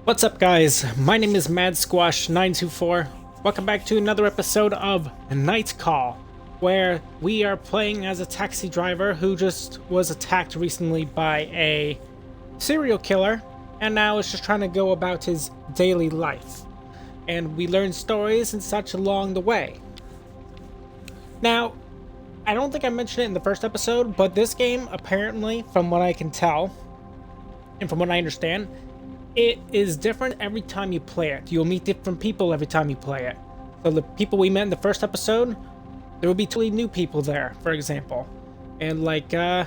What's up, guys? My name is Mad Squash 924. Welcome back to another episode of Night Call, where we are playing as a taxi driver who just was attacked recently by a serial killer and now is just trying to go about his daily life. And we learn stories and such along the way. Now, I don't think I mentioned it in the first episode, but this game, apparently, from what I can tell and from what I understand, it is different every time you play it. You'll meet different people every time you play it. So the people we met in the first episode, there will be totally new people there, for example. And like the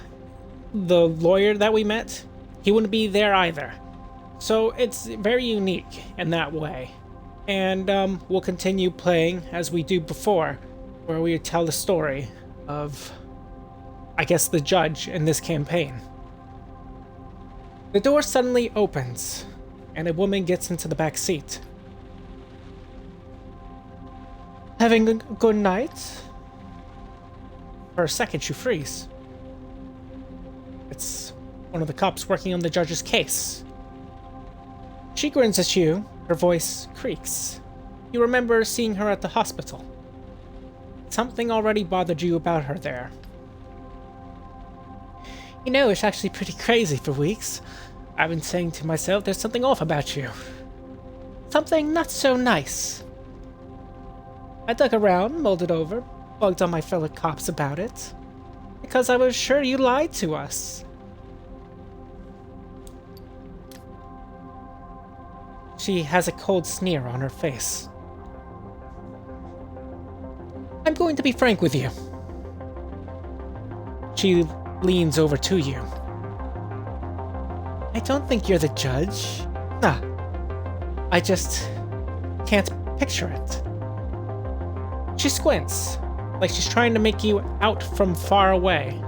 lawyer that we met, he wouldn't be there either. So it's very unique in that way. And we'll continue playing as we do before, where we tell the story of, I guess, the judge in this campaign. The door suddenly opens, and a woman gets into the back seat. Having a good night? For a second, you freeze. It's one of the cops working on the judge's case. She grins at you, her voice creaks. You remember seeing her at the hospital. Something already bothered you about her there. You know, it's actually pretty crazy for weeks. I've been saying to myself, there's something off about you. Something not so nice. I dug around, mulled it over, bugged on my fellow cops about it. Because I was sure you lied to us. She has a cold sneer on her face. I'm going to be frank with you. She leans over to you. I don't think you're the judge. Nah. I just can't picture it. She squints, like she's trying to make you out from far away.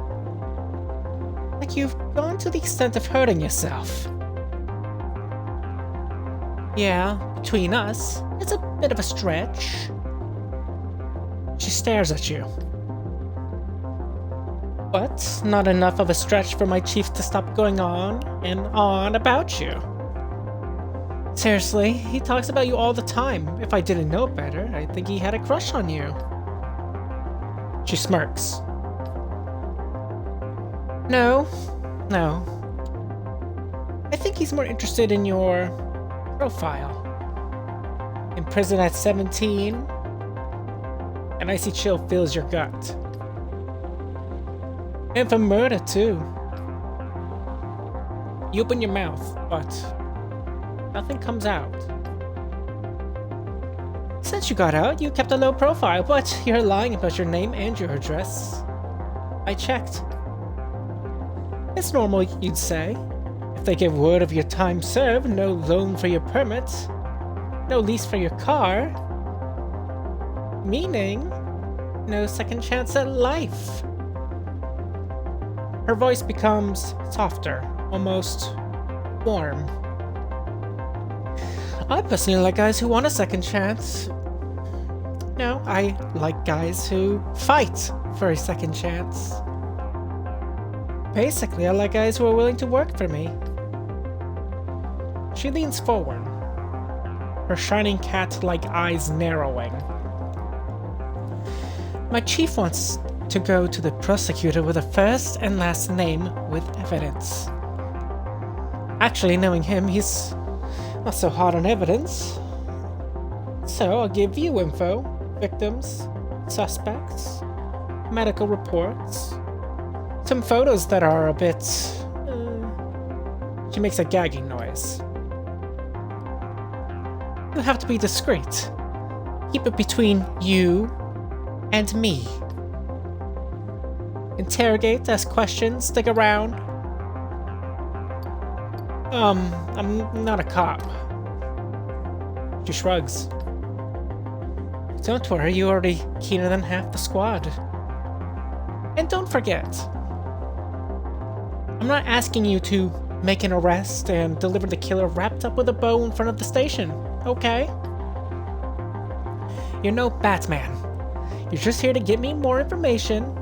Like you've gone to the extent of hurting yourself. Yeah, between us, it's a bit of a stretch. She stares at you. But not enough of a stretch for my chief to stop going on and on about you. Seriously, he talks about you all the time. If I didn't know better, I'd think he had a crush on you. She smirks. No. I think he's more interested in your profile. In prison at 17, an icy chill fills your gut. And for murder, too. You open your mouth, but nothing comes out. Since you got out, you kept a low profile, but you're lying about your name and your address. I checked. It's normal, you'd say. If they give word of your time served, no loan for your permit, no lease for your car, meaning no second chance at life. Her voice becomes softer, almost warm. I personally like guys who want a second chance. No, I like guys who fight for a second chance. Basically, I like guys who are willing to work for me. She leans forward, her shining cat-like eyes narrowing. My chief wants to go to the prosecutor with a first and last name with evidence. Actually, knowing him, he's not so hard on evidence. So I'll give you info, victims, suspects, medical reports, some photos that are a bit... She makes a gagging noise. You have to be discreet. Keep it between you and me. Interrogate, ask questions, stick around. I'm not a cop. She shrugs. Don't worry, you're already keener than half the squad. And don't forget, I'm not asking you to make an arrest and deliver the killer wrapped up with a bow in front of the station, okay? You're no Batman. You're just here to get me more information.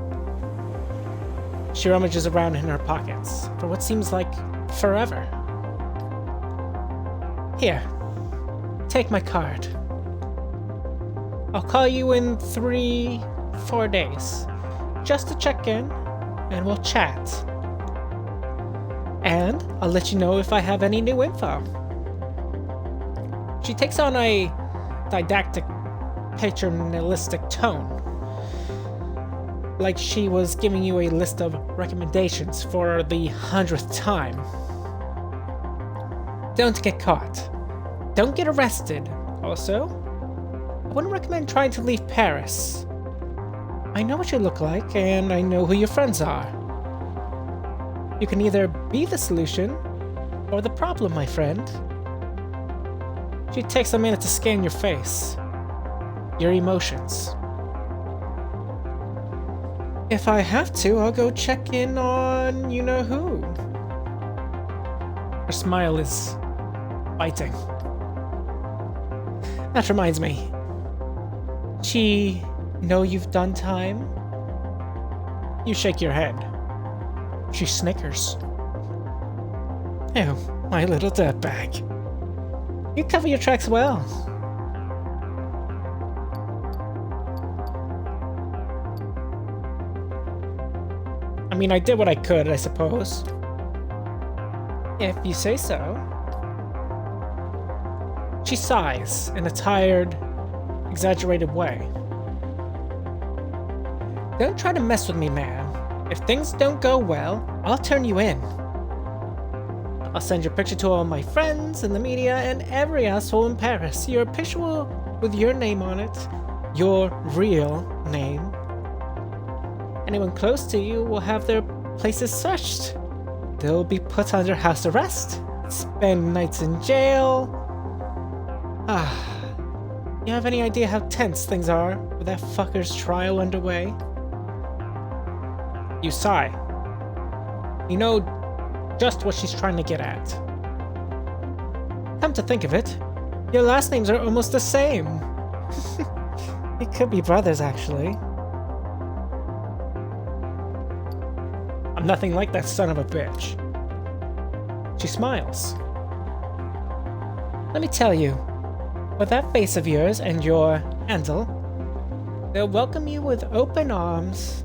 She rummages around in her pockets for what seems like forever. Here, take my card. I'll call you in 3-4 days, just to check in, and we'll chat. And I'll let you know if I have any new info. She takes on a didactic, paternalistic tone, like she was giving you a list of recommendations for the 100th time. Don't get caught. Don't get arrested. Also, I wouldn't recommend trying to leave Paris. I know what you look like, and I know who your friends are. You can either be the solution, or the problem, my friend. She takes a minute to scan your face, your emotions. If I have to, I'll go check in on you-know-who. Her smile is biting. That reminds me. She know you've done time? You shake your head. She snickers. Oh, my little dirtbag. You cover your tracks well. I mean, I did what I could, I suppose. If you say so. She sighs in a tired, exaggerated way. Don't try to mess with me, man. If things don't go well, I'll turn you in. I'll send your picture to all my friends in the media and every asshole in Paris. Your picture with your name on it. Your real name. Anyone close to you will have their places searched. They'll be put under house arrest, spend nights in jail. You have any idea how tense things are with that fucker's trial underway? You sigh. You know just what she's trying to get at. Come to think of it, your last names are almost the same. We could be brothers, actually. I'm nothing like that son of a bitch. She smiles. Let me tell you, with that face of yours and your handle, they'll welcome you with open arms.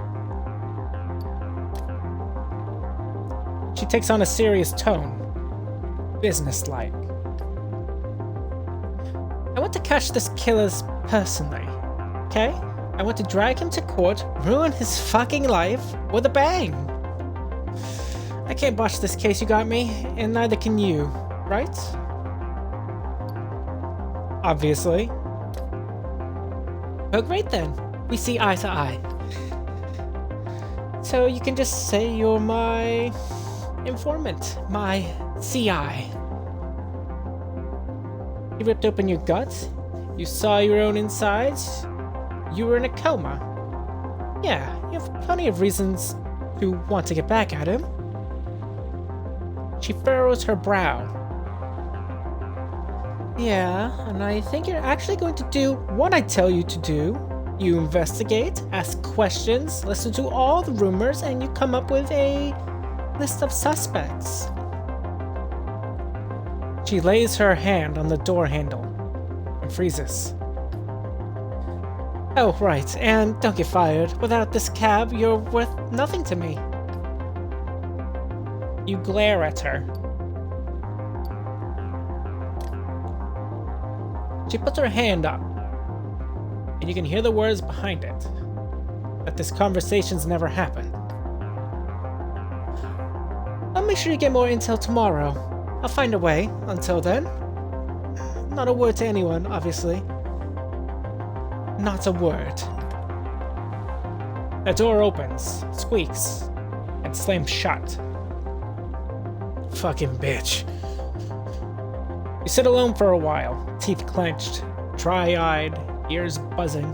She takes on a serious tone, businesslike. I want to catch this killer personally, okay? I want to drag him to court, ruin his fucking life with a bang. I can't botch this case, you got me, and neither can you, right? Obviously. Oh, great then. We see eye to eye. So you can just say you're my informant, my CI. You ripped open your gut, you saw your own insides, you were in a coma. Yeah, you have plenty of reasons to want to get back at him. She furrows her brow. Yeah, and I think you're actually going to do what I tell you to do. You investigate, ask questions, listen to all the rumors, and you come up with a list of suspects. She lays her hand on the door handle and freezes. Oh, right, and don't get fired. Without this cab, you're worth nothing to me. You glare at her. She puts her hand up, and you can hear the words behind it, that this conversation's never happened. I'll make sure you get more intel tomorrow. I'll find a way. Until then, not a word to anyone, obviously. Not a word. The door opens, squeaks, and slams shut. Fucking bitch. You sit alone for a while, teeth clenched, dry-eyed, ears buzzing.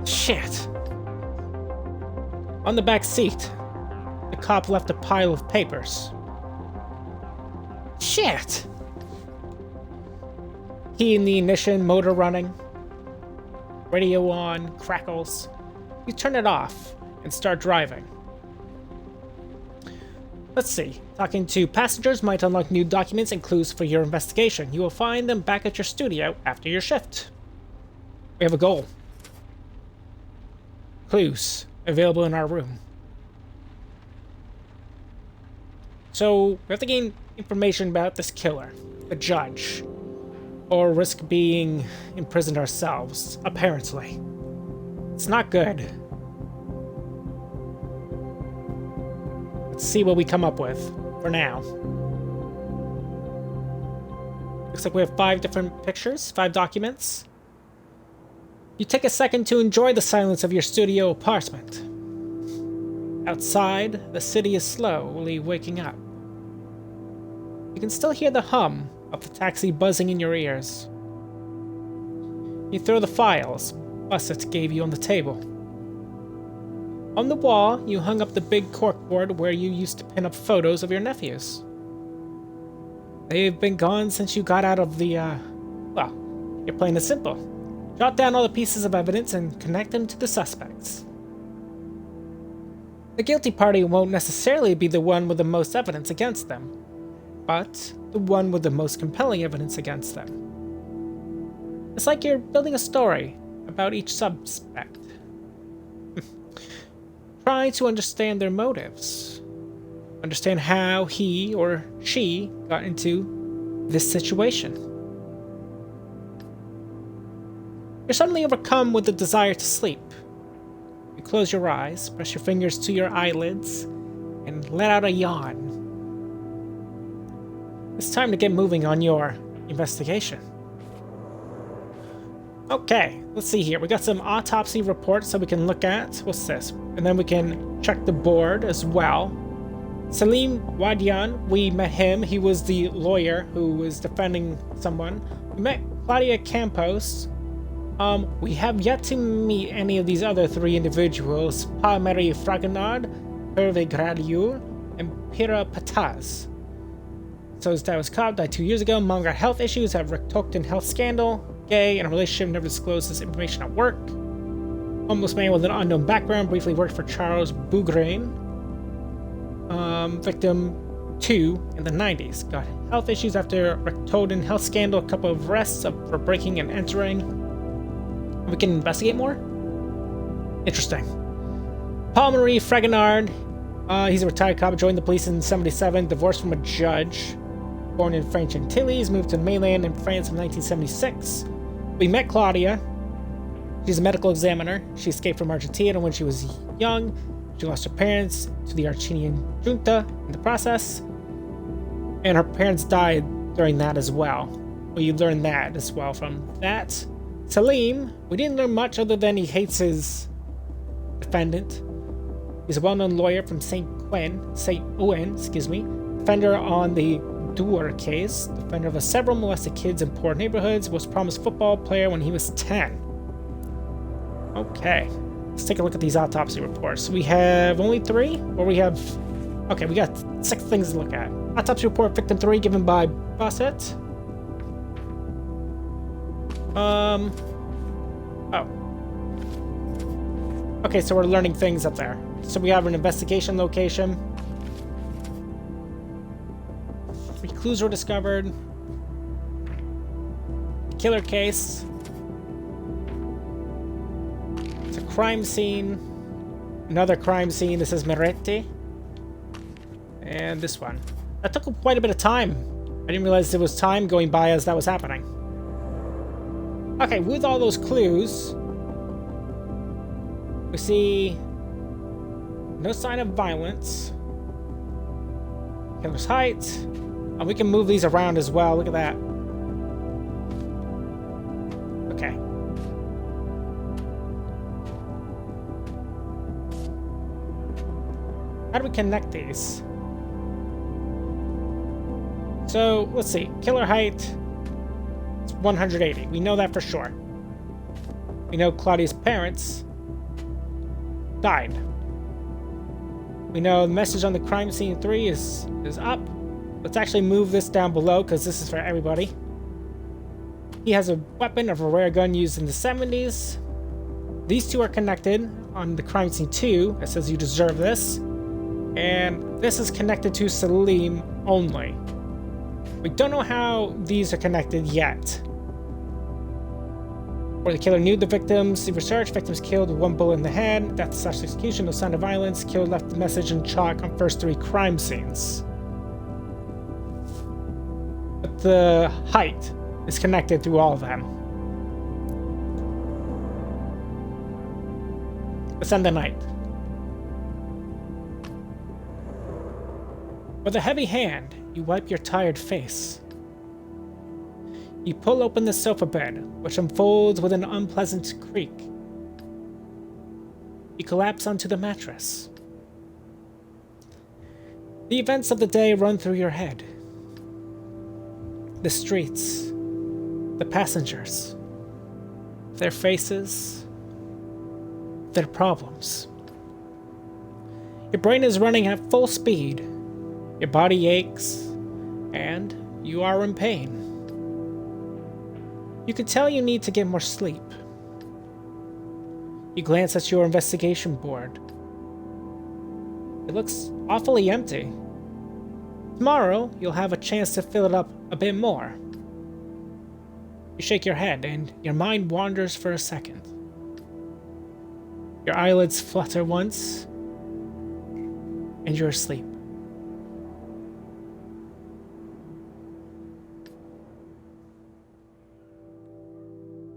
Shit. On the back seat, the cop left a pile of papers. Shit! Key in the ignition, motor running. Radio on, crackles. You turn it off and start driving. Let's see. Talking to passengers might unlock new documents and clues for your investigation. You will find them back at your studio after your shift. We have a goal. Clues available in our room. So, we have to gain information about this killer, the judge, or risk being imprisoned ourselves, apparently. It's not good. Let's see what we come up with for now. Looks like we have 5 different pictures, 5 documents. You take a second to enjoy the silence of your studio apartment. Outside, the city is slowly waking up. You can still hear the hum of the taxi buzzing in your ears. You throw the files Bussett gave you on the table. On the wall, you hung up the big corkboard where you used to pin up photos of your nephews. They've been gone since you got out of the, well, you're plain and simple. Jot down all the pieces of evidence and connect them to the suspects. The guilty party won't necessarily be the one with the most evidence against them, but the one with the most compelling evidence against them. It's like you're building a story about each suspect. Try to understand their motives. Understand how he or she got into this situation. You're suddenly overcome with the desire to sleep. You close your eyes, press your fingers to your eyelids, and let out a yawn. It's time to get moving on your investigation. Okay, let's see here. We got some autopsy reports that we can look at. What's this? And then we can check the board as well. Salim Wadian, we met him. He was the lawyer who was defending someone. We met Claudia Campos. We have yet to meet any of these other 3 individuals. Pa-Marie Fragonard, Hervé Gradieu, and Pira Pataz. So his dad was caught, died 2 years ago. Mom got health issues, had Rick Tokton health scandal. Gay, in a relationship, never disclosed this information at work. Homeless man with an unknown background, briefly worked for Charles Bougrain. Victim 2 in the 90s. Got health issues after Rick Tokton health scandal, a couple of arrests for breaking and entering. We can investigate more? Interesting. Paul-Marie Fragonard, he's a retired cop, joined the police in 1977, divorced from a judge. Born in French Antilles, moved to the mainland in France in 1976. We met Claudia. She's a medical examiner. She escaped from Argentina when she was young. She lost her parents to the Argentinian junta in the process. And her parents died during that as well. We learned that as well from that. Salim, we didn't learn much other than he hates his defendant. He's a well-known lawyer from St. Ouen, defender on the Doer case, defender of several molested kids in poor neighborhoods, was promised football player when he was 10. Okay, let's take a look at these autopsy reports. We have only 3, or we have... Okay, we got 6 things to look at. Autopsy report, victim 3, given by Bussett. Oh. Okay, so we're learning things up there. So we have an investigation location. 3 clues were discovered. Killer case. It's a crime scene. Another crime scene. This is Meretti. And this one. That took quite a bit of time. I didn't realize there was time going by as that was happening. Okay, with all those clues, we see no sign of violence. Killer's height. And we can move these around as well. Look at that. Okay. How do we connect these? So, let's see. Killer height. It's 180. We know that for sure. We know Claudia's parents died. We know the message on the crime scene 3 is up. Let's actually move this down below because this is for everybody. He has a weapon of a rare gun used in the 70s. These 2 are connected on the crime scene 2. It says you deserve this. and this is connected to Salim only. We don't know how these are connected yet. Where the killer knew the victims, the research, victims killed with 1 bullet in the head, death/execution, no sign of violence, killed left the message in chalk on first 3 crime scenes. But the height is connected through all of them. Ascend the night. With a heavy hand, you wipe your tired face. You pull open the sofa bed, which unfolds with an unpleasant creak. You collapse onto the mattress. The events of the day run through your head. The streets, the passengers, their faces, their problems. Your brain is running at full speed. Your body aches, and you are in pain. You can tell you need to get more sleep. You glance at your investigation board. It looks awfully empty. Tomorrow, you'll have a chance to fill it up a bit more. You shake your head, and your mind wanders for a second. Your eyelids flutter once, and you're asleep.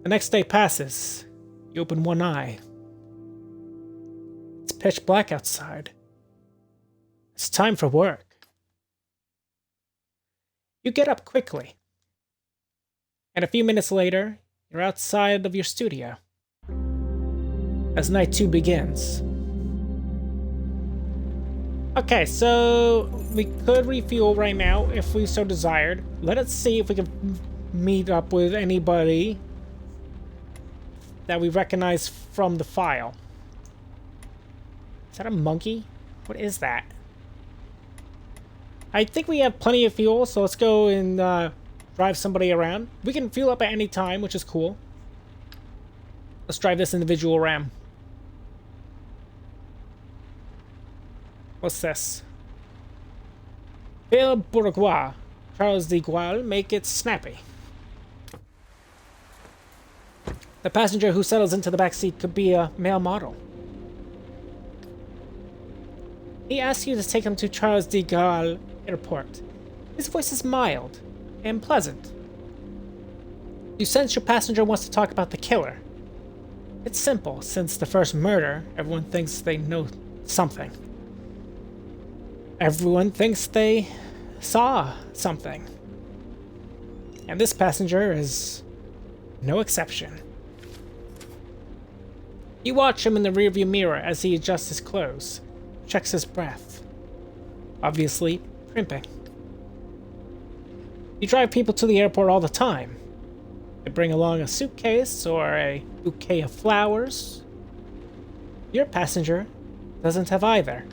The next day passes. You open one eye. It's pitch black outside. It's time for work. You get up quickly. And a few minutes later, you're outside of your studio. As night 2 begins. Okay, so we could refuel right now if we so desired. Let us see if we can meet up with anybody that we recognize from the file. Is that a monkey? What is that? I think we have plenty of fuel, so let's go and drive somebody around. We can fuel up at any time, which is cool. Let's drive this individual around. What's this? Bill Bourgeois, Charles de Gaulle, make it snappy. The passenger who settles into the back seat could be a male model. He asks you to take him to Charles de Gaulle Airport. His voice is mild and pleasant. You sense your passenger wants to talk about the killer. It's simple, since the first murder, everyone thinks they know something. Everyone thinks they saw something. And this passenger is no exception. You watch him in the rearview mirror as he adjusts his clothes, checks his breath. Obviously, primping. You drive people to the airport all the time. They bring along a suitcase or a bouquet of flowers. Your passenger doesn't have either.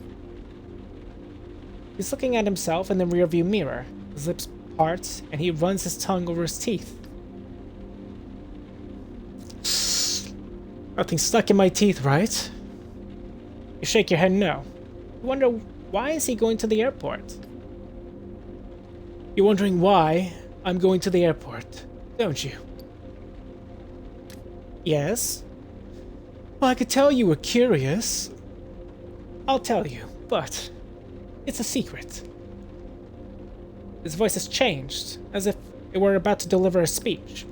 He's looking at himself in the rearview mirror. His lips part, and he runs his tongue over his teeth. Nothing stuck in my teeth, right? You shake your head no. You wonder, why is he going to the airport? You're wondering why I'm going to the airport, don't you? Yes? Well, I could tell you were curious. I'll tell you, but it's a secret. His voice has changed, as if it were about to deliver a speech.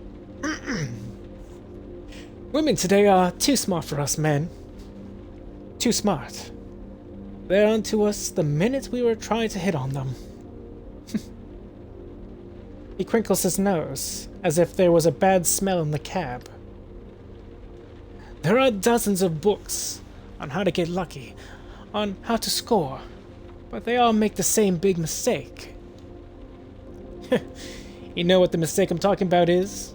Women today are too smart for us men. Too smart. They're onto us the minute we were trying to hit on them. He crinkles his nose, as if there was a bad smell in the cab. There are dozens of books on how to get lucky, on how to score, but they all make the same big mistake. You know what the mistake I'm talking about is?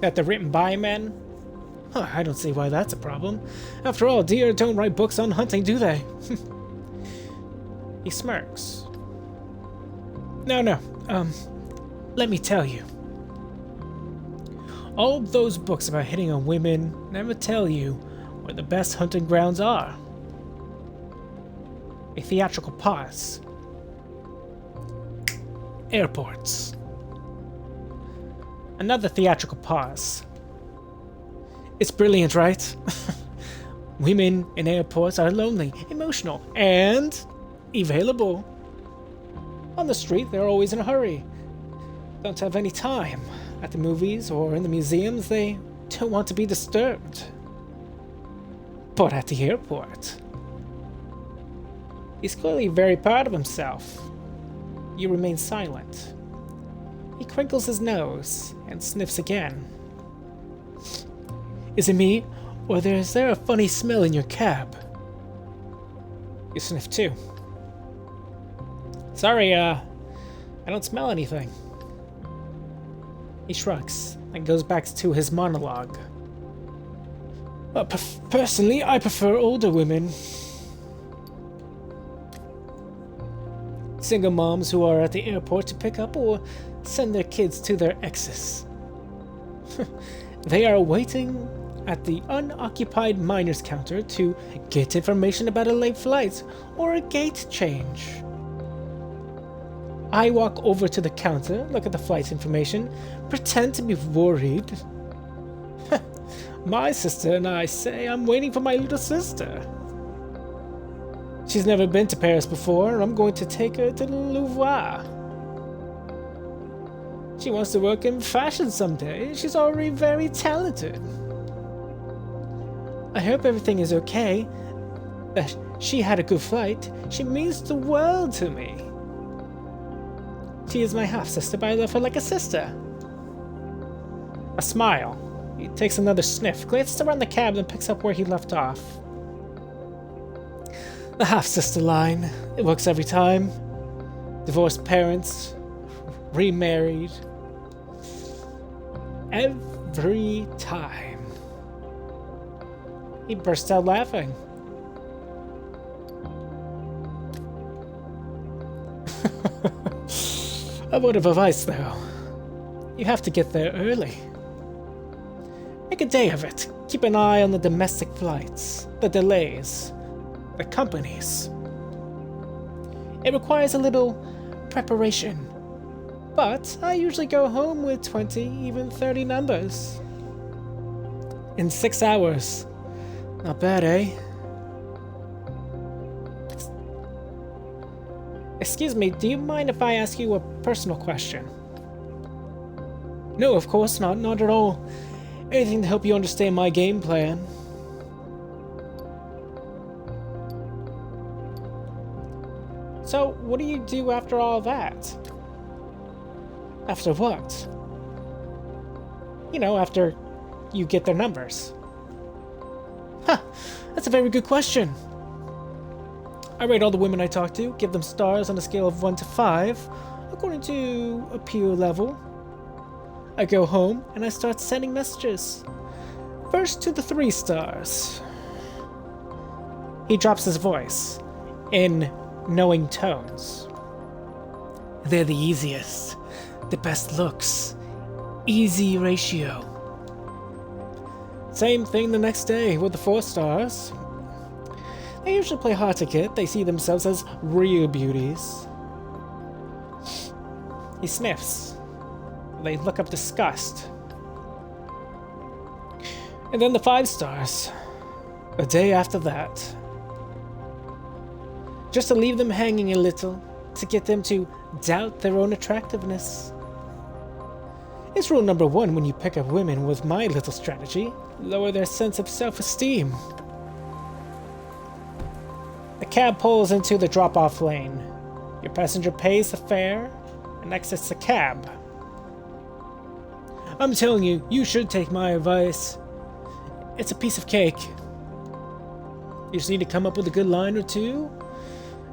That they're written by men? Huh, I don't see why that's a problem. After all, deer don't write books on hunting, do they? He smirks. No, let me tell you. All those books about hitting on women never tell you where the best hunting grounds are. A theatrical pause. Airports. Another theatrical pause. It's brilliant, right? Women in airports are lonely, emotional, and available. On the street, they're always in a hurry. Don't have any time. At the movies or in the museums, they don't want to be disturbed. But at the airport, he's clearly very proud of himself. You remain silent. He crinkles his nose and sniffs again. Is it me, or is there a funny smell in your cab? You sniff too. Sorry, I don't smell anything. He shrugs and goes back to his monologue. Personally, I prefer older women. Single moms who are at the airport to pick up or send their kids to their exes. They are waiting at the unoccupied minors counter to get information about a late flight or a gate change. I walk over to the counter, look at the flight information, pretend to be worried. My sister and I say I'm waiting for my little sister. She's never been to Paris before, and I'm going to take her to the Louvre. She wants to work in fashion someday. She's already very talented. I hope everything is okay. That she had a good flight. She means the world to me. She is my half-sister, but I love her like a sister. A smile. He takes another sniff, glances around the cab, and picks up where he left off. The half-sister line. It works every time. Divorced parents. Remarried. Every time. He burst out laughing. A word of advice, though. You have to get there early. Make a day of it. Keep an eye on the domestic flights, the delays, the companies. It requires a little preparation, but I usually go home with 20, even 30 numbers. In 6 hours. Not bad, eh? Excuse me, do you mind if I ask you a personal question? No, of course not, not at all. Anything to help you understand my game plan. So, what do you do after all that? After what? You know, after you get their numbers. Huh, that's a very good question. I rate all the women I talk to, give them stars on a scale of 1 to 5, according to appeal level. I go home and I start sending messages. First to the 3 stars. He drops his voice in knowing tones. They're the easiest, the best looks, easy ratio. Same thing the next day with the 4 stars. They usually play hard to get. They see themselves as real beauties. He sniffs. They look up disgust. And then the 5 stars. A day after that. Just to leave them hanging a little, to get them to doubt their own attractiveness. It's rule number 1 when you pick up women with my little strategy. Lower their sense of self-esteem. The cab pulls into the drop-off lane. Your passenger pays the fare and exits the cab. I'm telling you, you should take my advice. It's a piece of cake. You just need to come up with a good line or two,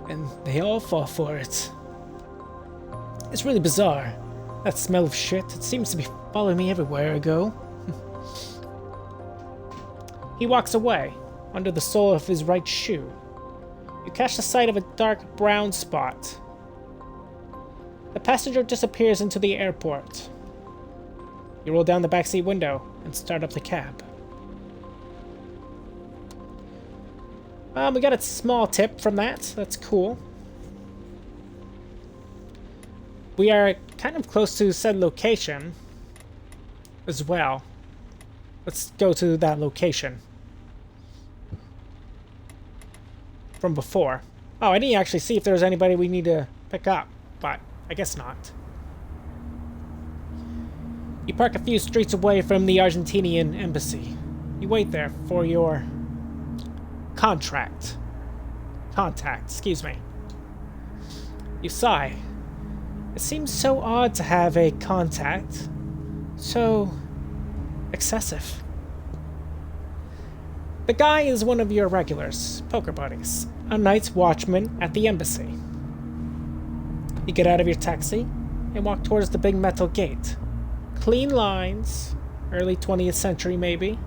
and they all fall for it. It's really bizarre. That smell of shit, it seems to be following me everywhere I go. He walks away, under the sole of his right shoe. You catch the sight of a dark brown spot. The passenger disappears into the airport. You roll down the backseat window and start up the cab. We got a small tip from that. That's cool. We are kind of close to said location as well. Let's go to that location from before. Oh, I didn't actually see if there was anybody we need to pick up, but I guess not. You park a few streets away from the Argentinian embassy. You wait there for your contact, excuse me. You sigh. It seems so odd to have a contact. So excessive. The guy is one of your regulars, poker buddies, a night's watchman at the embassy. You get out of your taxi and walk towards the big metal gate. Clean lines, early 20th century maybe.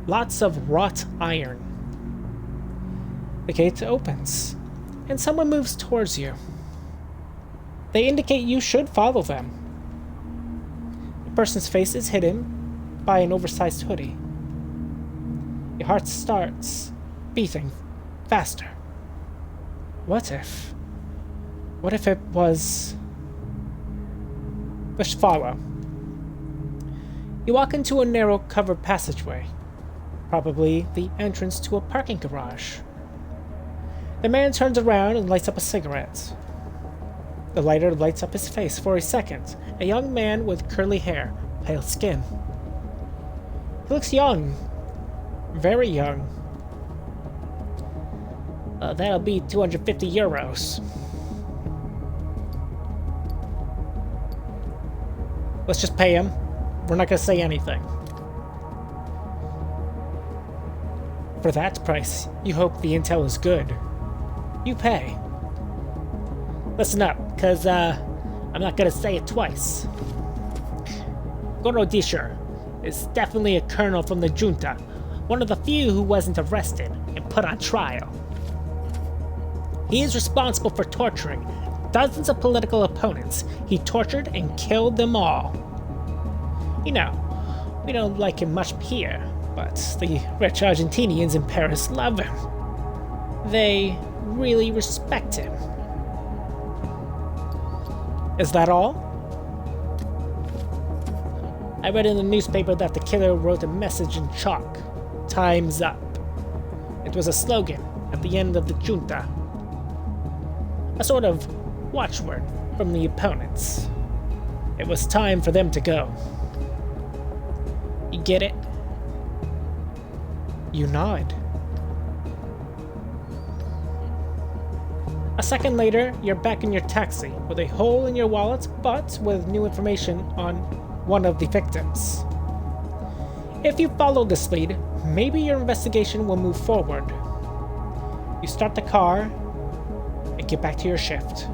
Lots of wrought iron. The gate opens, and someone moves towards you. They indicate you should follow them. The person's face is hidden by an oversized hoodie. Your heart starts beating faster. What if it was... Just follow. You walk into a narrow covered passageway, probably the entrance to a parking garage. The man turns around and lights up a cigarette. The lighter lights up his face for a second. A young man with curly hair, pale skin. He looks young. Very young. That'll be 250 euros. Let's just pay him. We're not gonna say anything. For that price, you hope the intel is good. You pay. Listen up, cause I'm not gonna say it twice. Gorodischer is definitely a colonel from the junta, one of the few who wasn't arrested and put on trial. He is responsible for torturing dozens of political opponents. He tortured and killed them all. You know, we don't like him much here, but the rich Argentinians in Paris love him. They really respect him. Is that all? I read in the newspaper that the killer wrote a message in chalk. Time's up. It was a slogan at the end of the junta. A sort of watchword from the opponents. It was time for them to go. You get it? You nod. A second later, you're back in your taxi with a hole in your wallet, but with new information on one of the victims. If you follow this lead, maybe your investigation will move forward. You start the car and get back to your shift.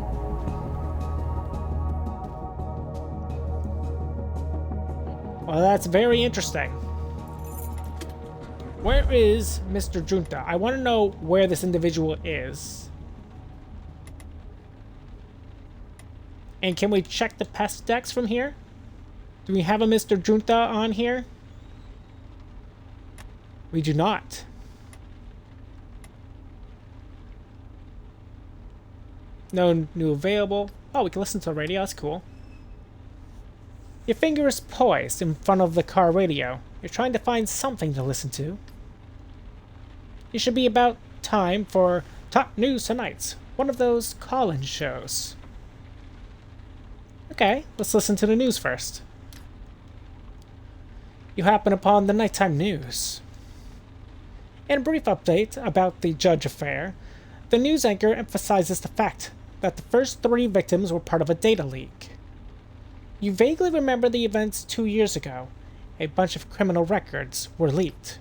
Well, that's very interesting. Where is Mr. Junta? I want to know where this individual is. And can we check the pest decks from here? Do we have a Mr. Junta on here? We do not. No new available. Oh, we can listen to the radio. That's cool. Your finger is poised in front of the car radio. You're trying to find something to listen to. It should be about time for Top News Tonight, one of those call-in shows. Okay, let's listen to the news first. You happen upon the nighttime news. In a brief update about the Judge affair, the news anchor emphasizes the fact that the first 3 victims were part of a data leak. You vaguely remember the events 2 years ago. A bunch of criminal records were leaked.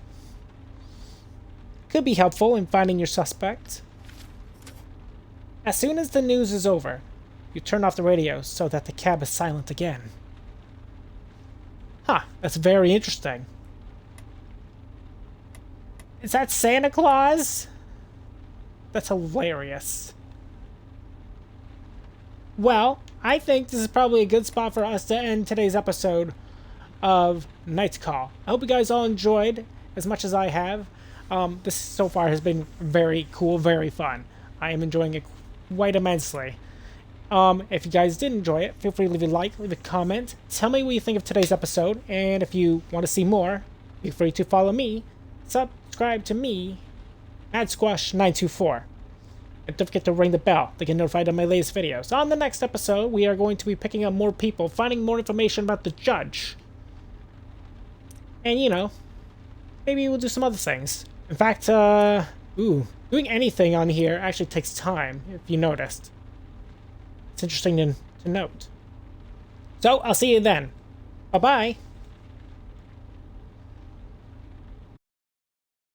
Could be helpful in finding your suspect. As soon as the news is over, you turn off the radio so that the cab is silent again. Huh, that's very interesting. Is that Santa Claus? That's hilarious. Well, I think this is probably a good spot for us to end today's episode of Night Call. I hope you guys all enjoyed as much as I have. This so far has been very cool, very fun. I am enjoying it quite immensely. If you guys did enjoy it, feel free to leave a like, leave a comment, tell me what you think of today's episode, and if you want to see more, feel free to follow me, subscribe to me, MadSquash924. And don't forget to ring the bell to get notified of my latest videos. On the next episode, we are going to be picking up more people, finding more information about the judge. And, you know, maybe we'll do some other things. In fact, doing anything on here actually takes time, if you noticed. It's interesting to note. So, I'll see you then. Bye-bye.